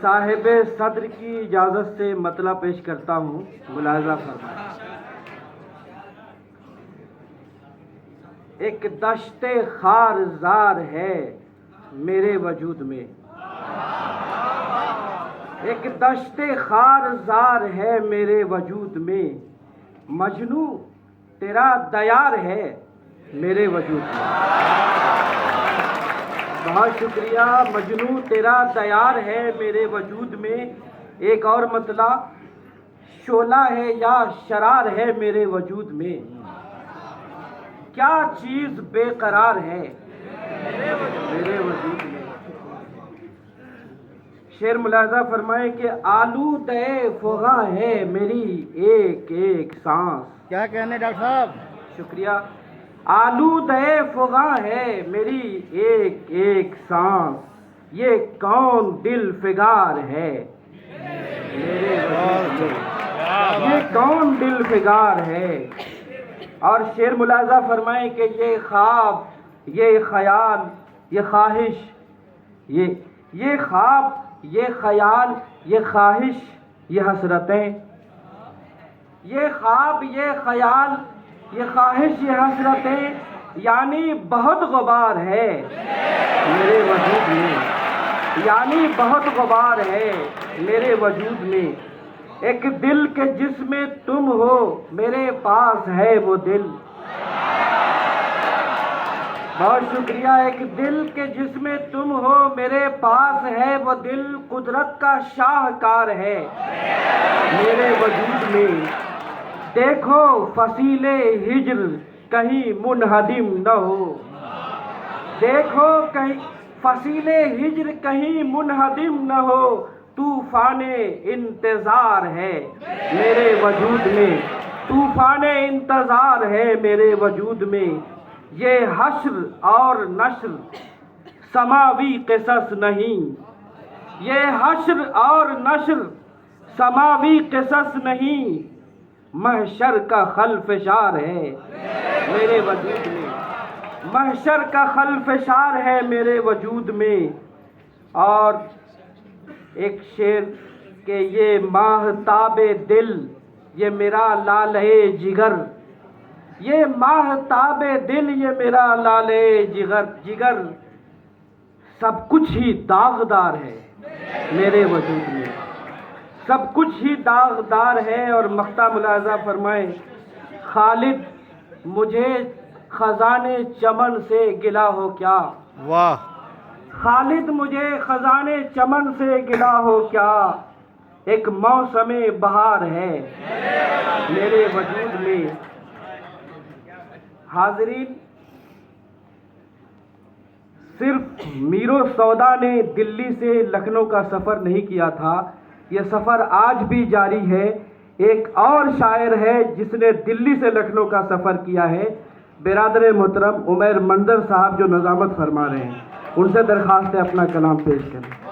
صاحب صدر کی اجازت سے مطلب پیش کرتا ہوں، ملاحظہ فرمائیں۔ ایک دشت خار زار ہے میرے وجود میں، ایک دشت خار زار ہے میرے وجود میں، مجنوں تیرا دیار ہے میرے وجود میں۔ بہت شکریہ۔ مجنوں تیرا دیار ہے میرے وجود میں، ایک اور مطلب شعلہ ہے یا شرار ہے میرے وجود میں، کیا چیز بے قرار ہے میرے وجود میں۔ شعر ملاحظہ فرمائے کہ آلودہ فغاں ہے میری ایک ایک سانس۔ کیا کہنے ڈاکٹر صاحب؟ شکریہ۔ آلودہ فغاں ہے میری ایک ایک سانس، یہ کون دل فگار ہے میرے وجود میں، یہ کون دل فگار ہے۔ اور شعر ملاحظہ فرمائیں کہ یہ خواب، یہ خیال، یہ خواہش، یہ خواب، یہ خیال، یہ خواہش، یہ حسرتیں، یہ خواب، یہ خیال، یہ خواہش، یہ حسرتیں، یعنی بہت غبار ہے میرے وجود میں، یعنی بہت غبار ہے میرے وجود میں۔ ایک دل کے جس میں تم ہو میرے پاس ہے وہ دل۔ بہت شکریہ۔ ایک دل کے جس میں تم ہو میرے پاس ہے وہ دل، قدرت کا شاہکار ہے میرے وجود میں۔ دیکھو فصیل ہجر کہیں منہدم نہ ہو، دیکھو کہیں فصیل ہجر کہیں منہدم نہ ہو، طوفان انتظار ہے میرے وجود میں، طوفان انتظار ہے میرے وجود میں۔ یہ حشر اور نشر سماوی قصص نہیں، یہ حشر اور نشر سماوی قصص نہیں، محشر کا خلفشار ہے میرے وجود میں، محشر کا خلفشار ہے میرے وجود میں۔ اور ایک شعر کہ یہ ماہتاب دل، یہ میرا لالے جگر، یہ ماہتاب دل، یہ میرا لالے جگر، سب کچھ ہی داغدار ہے میرے وجود میں، سب کچھ ہی داغدار ہے۔ اور مقطع ملاحظہ فرمائیں، خالد مجھے خزانے چمن سے گلہ ہو کیا، واہ! خالد مجھے خزانے چمن سے گلہ ہو کیا، ایک موسم بہار ہے میرے وجود میں۔ حاضرین، صرف میر و سودا نے دلی سے لکھنؤ کا سفر نہیں کیا تھا، یہ سفر آج بھی جاری ہے۔ ایک اور شاعر ہے جس نے دلی سے لکھنؤ کا سفر کیا ہے، برادر محترم عمیر منظر صاحب جو نظامت فرما رہے ہیں، ان سے درخواست ہے اپنا کلام پیش کریں۔